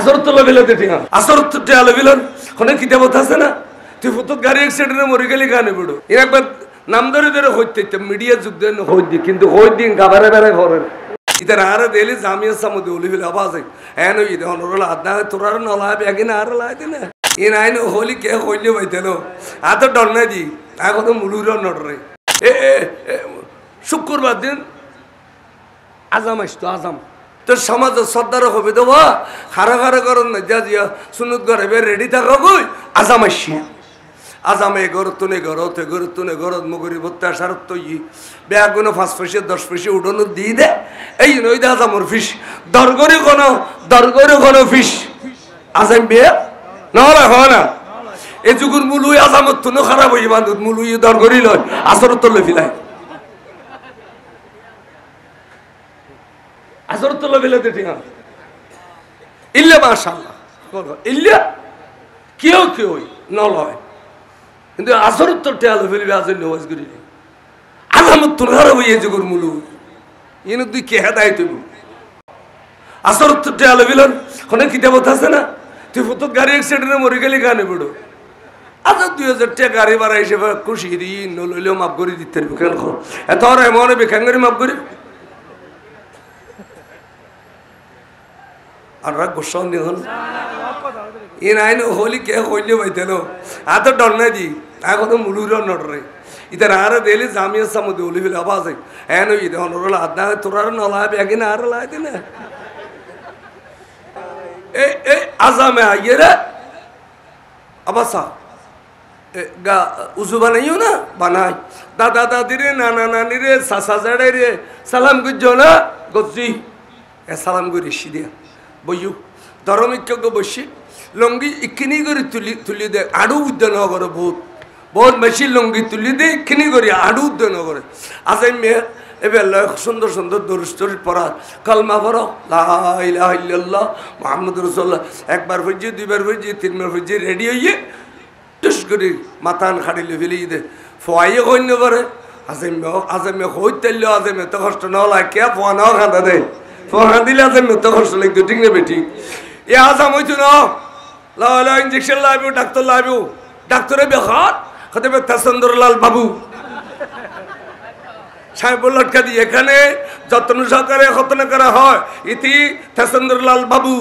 আসর তো লবিলে দেখি আসর তো টেয়ালবিলন কোনে কিতাবত আছে না তুই ফুতুত গাড়ি অ্যাক্সিডেন্টে মরে গেলি গানে বড় একবার নাম ধরে ধরে হইতে মিডিয়া যুগ দেন হই দি কিন্তু হই দিন গাবারে বেড়ে করেন ইতার আর দেলি জামিয়া সামুদে উলিবিল আবাজ এন ওই দে অনরল আদনা তোরার নলা বেগিন আর লাই দিনা ইন আইন হোলি কে কইলে বাইতেন আতো ডরনা দি আগত মুলুর নড়রে এ শুক্রবার দিন আজাম আসতো আজাম তোর সমাজ শ্রদ্ধার হবে তো বা খারা খারা করন না যা জিয়া সুনুত ঘরে বে রেডি থাকো কই আজাম আসছি আজামে গরতুনে গরতে গরতুনে গরত মগরি বত্তা সারত ই বেগুন 5 পয়সা 10 পয়সা উডনো দি দে এই নই দে আজামর ফিস দরগরি কোন ফিস আজাম বে নলা হনা এ যুগুর মুলুই আজামত তো খারাপ হই বান্দুত মুলুই দরগরি লয় আসরত তো লফিলাই আসর তো লবিলে দেখি ইল্লা মাশাআল্লাহ ইল্লা কেউ নলয় কিন্তু আসর তো টেয়ালো ফেলবে আজ নওয়াজ করি আজামত তো খারাপ হই যুগুর মুলু ইনু তুই কে হেদায় তুই আসর তো টেয়ালো ফেলন কোনে কিতাবত আছে না তুই ফুতুত গাড়ি অ্যাক্সিডেন্টে মরে গেলি গানে বড় আচ্ছা 2000 টাকা গাড়ি ভাড়া হিসেবে খুশি দিই নলইলেও মাফ করে দিতে পারবো কেন এত আর এমন বেখান করে মাফ করি আর রাগ গোসান দিন ইন আইন হোলি কে কইলে বাইতেন আত ডর নাই দি আগত মুলুর নড়রে ইতার আর দেলি জামিয়া সামুদে উলিবিল আবাজ এন ওই দে অনরল আদনা তোরার নলা বেগিন আর লাই দিনা এ আজামে আইরে আবাসা গা উজু বানাইও না বানাই দাদা দাদি রে নানা নানি রে সাসা জাড়ে রে সালাম গুজ্জো না গজ্জি এ সালাম করি সিদিয়া বইয়ু ধর্মিক্য বসি লঙ্গি ইখিনি করে তুলি দে আড়ু উদ্যান করে বহুত বেশি লঙ্গি তুলি দে ইখিনি করে আড়ু উদ্যান করে আজ মেয়ে এবার সুন্দর সুন্দর দরুদ শরীফ পড়া কালমা পড়ো লা ইলাহা ইল্লাল্লাহ মুহাম্মাদুর রাসূলুল্লাহ একবার হইছে দুইবার হইছে তিনবার হইছে রেডি হইয়ে টুস করে মাথান খাড়িলে ফেলি দে ফোয়াইয়ে কইন পারে আজমে হইতেল আজমে তো কষ্ট না লাগে কে ফোয়া নাও খান্দা দে ফোয়া দিলে আজমে তো কষ্ট লাগতো ঠিক না বেটি এ আজাম হইতো না লা ইনজেকশন লাইবো ডাক্তার লাইবো ডাক্তারে বেখাত খতবে তাসন্দুরলাল বাবু সাহেবুল লটকা দিয়ে এখানে যত্ন সহকারে খতনা করা হয় ইতি তাসন্দুরলাল বাবু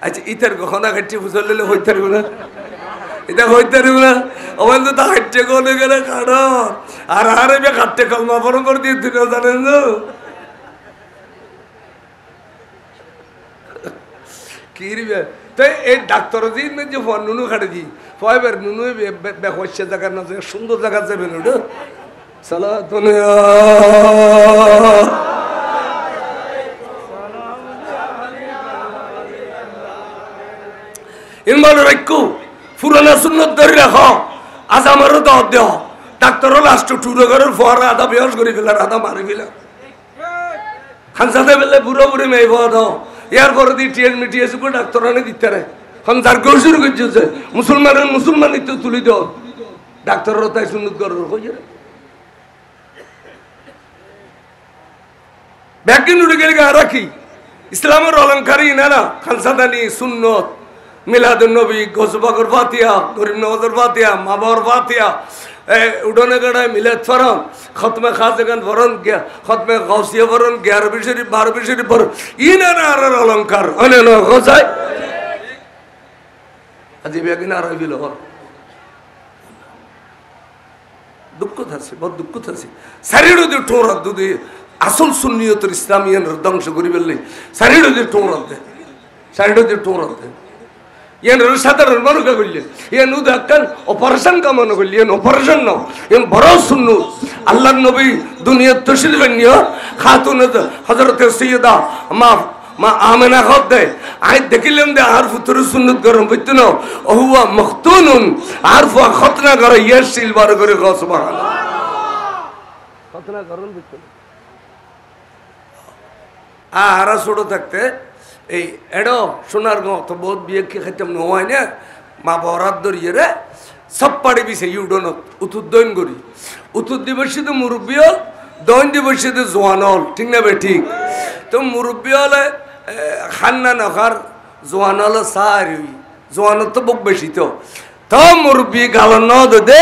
আচ্ছা ইতার গহনা ঘাটি ফুসলে হইতে পারবো না এটা হইতে পারবো না ওখান তো হাঁটতে গলে গেলে কারো আর আরে বে কাটতে কলমা পড়ো করে দিয়ে তুই জানেন তো কি রে তো এই ডাক্তার দিন যে ফোন নুনু খাটে দি ফয়বার নুনু বেহস্য জায়গা না সুন্দর জায়গা যাবেন ওটা সালা দুনিয়া ইনবাল রাখো পুরানা সুন্নত ধরে রাখো আজ আমারও দাওয়াত দেও ডাক্তারও লাস্ট টুরো ঘরের ফোয়ারা আধা বেহস করে ফেলার আধা মারি ফেলার খানসাতে বেলে বুড়ো বুড়ি মেয়ে ফোয়া দাও ইয়ার পরে দিয়ে টিএন মিটিয়ে সুপুর ডাক্তারানে দিতে রে এখন যার কেউ শুরু করছে মুসলমানের তো তুলি দাও ডাক্তারও তাই সুন্নত ঘরের হয়ে ব্যাগিন উঠে গেলে রাখি ইসলামের অলঙ্কারই না খানসাদানি সুন্নত মিলাদুন নবী গোসবাগর ফাতিয়া গরিব নওয়াজের ফাতিয়া মা বাবার ফাতিয়া উডনে গড়ায় মিলাদ ফরন খতমে খাজগান ফরন খতমে গাউসিয়া ফরন 11 শরীফ 12 শরীফ ফরন ইনা আর অলঙ্কার অনে ন গজায় আজি ব্যাগিন আর হইল দুঃখ থাকছে বহুত দুঃখ থাকছে শরীর দি ঠোর দুদি আসল সুন্নিয়তের ইসলামিয়ান ধ্বংস করি বললে শরীর দি ঠোর দে শরীর দি ঠোর দে ইয়ান সাধারণ মানুষ করলেন ইয়ান উদাকান অপারেশন কামনা করলেন অপারেশন নাও ইয়ান বড় সুন্নত আল্লাহর নবী দুনিয়ার তশরিফ নিয়ে খাতুন হযরত সৈয়দা মা আমেনা খদ্দে আই দেখিলাম দে আর ফুতুর সুন্নত গরম হইতো না ওহুয়া মখতুনুন আর ফুয়া খতনা করে ইয়াসিল বার করে সুবহানাল্লাহ খতনা গরম হইতো আর ছোট থাকতে এই এডো সোনার গো তো বহুত বিয়ে কি খাইতাম নয় না মা বরাত দরিয়ে রে সব পাড়ি বিছে ইউডন উতুদ দইন করি উতুদ দিবসে তো মুরব্বী হল দইন দিবসে তো জোয়ান হল ঠিক না বে ঠিক তো মুরব্বী হলে খান্না নখার জোয়ান হলো সারি জোয়ান তো বুক বেশি তো মুরব্বী গালো ন দে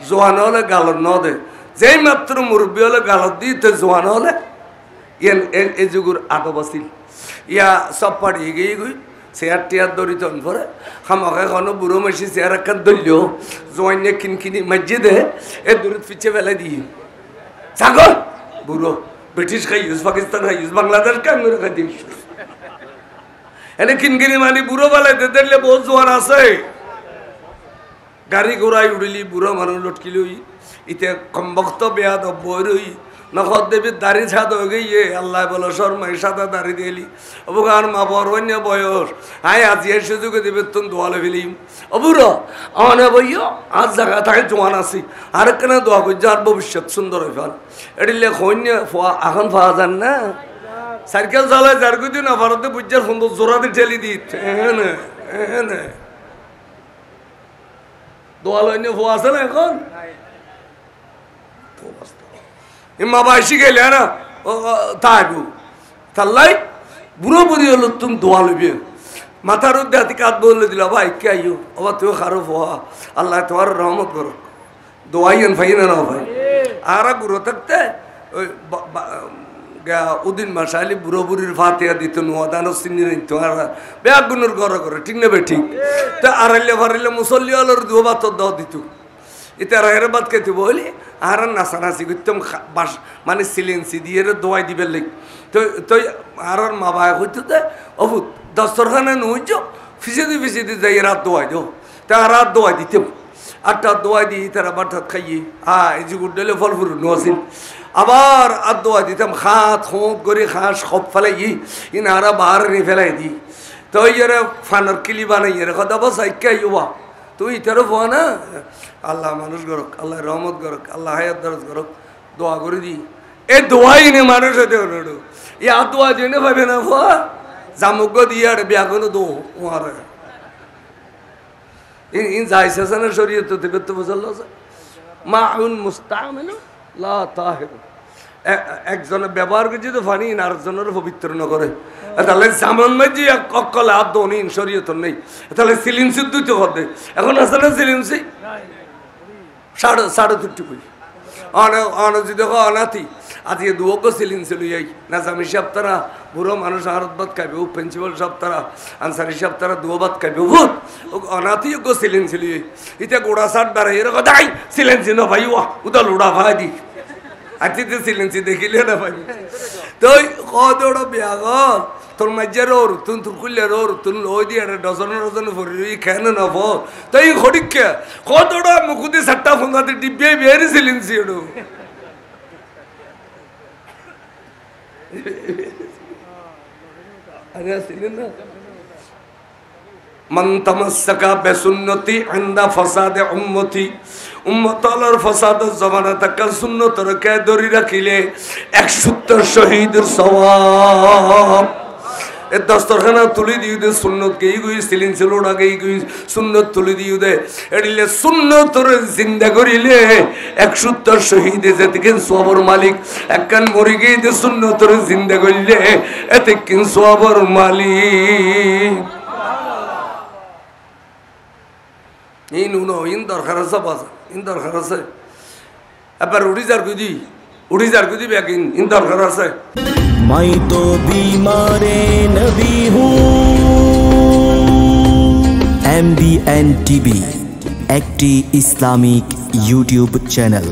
জোয়ান হলে গালো ন দে যেই মাত্র মুরব্বী হলে গালো দি তো জোয়ান হলে এ যুগুর আটো বাসিল ইয়া সব পাড়িয়ে গিয়ে গই চেয়ার টেয়ার দরিত পরে খামাকে কোনো বুড়ো মেশি চেয়ার একটা ধরল জোয়াইনে কিনকিনি মাজিয়ে দে এ দূরত পিছিয়ে ফেলে দিয়ে ছাগল বুড়ো ব্রিটিশ খাইস পাকিস্তান খাইস বাংলাদেশ কেন খাই দিস এনে কিনকিনি মানে বুড়ো বেলায় দেখলে বহুত জোয়ান আছে গাড়ি ঘোড়ায় উড়িলি বুড়ো মানুষ লটকিলি ইতে কমবক্ত বেয়া তো বই রই নখত দেবী দাড়ি ছাদ হয়ে গিয়ে আল্লাহ বলো শর্মাই সাদা দাড়ি দিলি অবুগান মা বড় অন্য বয়স আয় আজি এর সুযোগে দেবে তুমি দোয়ালে ফেলিম অবুর আমার বইও আজ জায়গা থাকে জোয়ান আছি আর কেন দোয়া করছে আর ভবিষ্যৎ সুন্দর হয়ে ফেল এটিলে খৈন্য এখন পাওয়া যান না সাইকেল চালায় যার কুদি না ভারতে বুঝার সুন্দর জোরাতে ঠেলি দিত দোয়াল অন্য ফোয়া আছে না এখন মা বাইশি গেলে না তাইবু তাল্লাই বুড়ো বুড়ি হলো তুমি দোয়া লইবে মাথার উদ্দে হাতি কাঁদ বললে দিল ভাই কে আইও আবার তুই খারো ফোয়া আল্লাহ তোমার রহমত করো দোয়াইন ভাই না ভাই আর বুড়ো থাকতে ওই উদিন মাসাইলি বুড়ো বুড়ির ফাতিয়া দিত নোয়াদানো চিনি নিত আর বেয়া গুণের ঘরে করে ঠিক না বে ঠিক তা আড়াইলে ফারাইলে মুসল্লি আলোর দুয়া বাতর দাও দিত এটা রাহের বাদ খেতে বলি আর নাচানাচি করতাম বাস মানে সিলেন্সি দিয়ে দোয়াই দিবে লেগ তো আর মা বাবা হইতো দে অভূত দস্তরখানে নইছ ফিসে দি যাই রাত দোয়াই দো তা রাত দোয়াই দিতাম আটটা দোয়াই দিই তারা বাঠাত খাইয়ে এই যে গুডলে ফল ফুল নোয়াছিল আবার আর দোয়াই দিতাম খাত খোঁত করে খাস সব ফেলাই ইনারা বাহার নিয়ে ফেলাই দিই তো এরা ফানার কিলি বানাই এরা কথা বসাই কে ইউবা তুই ইতারও ফোয়া না আল্লাহ মানুষ গরক আল্লাহ রহমত গরক আল্লাহ হায়াত দরজ গরক দোয়া করে দি এ দোয়াই নে মানুষ হতে হলো ইয়া দোয়া জেনে পাবে না ফোয়া জামুক দিয়ে আর বিয়া কোনো দো ওয়ার ইন যাইছে না শরীয়ত থেকে তো বুঝলো মাউন মুস্তামিল লা তাহির একজনের ব্যবহার করছে তো ফানি আরেকজনের পবিত্র ন করে তাহলে সামান মাঝি অকল হাত দোনি শরীয়ত নেই তাহলে সিলিন্সি দুটো হবে এখন আছে না সিলিন্সি সাড়ে দুটি কই যদি দেখো অনাথি আজকে দুগো সিলিন্সি লইয়াই নাজামি সাহেব তারা বুড়ো মানুষ আরত ভাত খাইবে ও প্রিন্সিপাল সাহেব তারা আনসারি সাহেব তারা দুয়ো ভাত খাইবে ভূত অনাথি গো সিলিন্সি লইয়াই ইটা গোড়া সাট বাড়াই এরকম দাই সিলিন্সি ন ভাই উদা লোড়া ভাই দি আতিতে সিলেন্সি দেখিলে না ভাই তুই কদড় বিয়াগ তোর মাঝের ওর তুন তোর খুললের ওর তুন লই দিয়ে ডজন ভরি খেন না ভো তুই ঘড়িকে কদড় মুখুদি সাতটা ফোঙ্গাতে ডিব্বে বেরি সিলেন্সি ওড়ো আরে সিলেন না মান তামাসসাকা বিসুন্নতি ইনদা ফাসাদে উম্মতি উম্মতালার ফাসাদ জমানা তাকা সুন্নতর কে ধরি রাখিলে 170 শহীদের সওয়াব এ দস্তরখানা তুলি দিও দে সুন্নত গই গই সিলিন সিলোড়া গই গই সুন্নত তুলি দিও দে এডিলে সুন্নতর জিন্দা করিলে 170 শহীদে যেতিকেন সওয়াবর মালিক একখান মরি গই দে সুন্নতর জিন্দা করিলে এতিকেন সওয়াবর মালিক ইন উনো ইন দরকার আছে বাজা ইন দরকার আছে আবার উড়িজার গুদি বেকিন ইন দরকার আছে मैं तो बीमारे नबी हूँ MBN TV একটি ইসলামিক ইউটিউব চ্যানেল।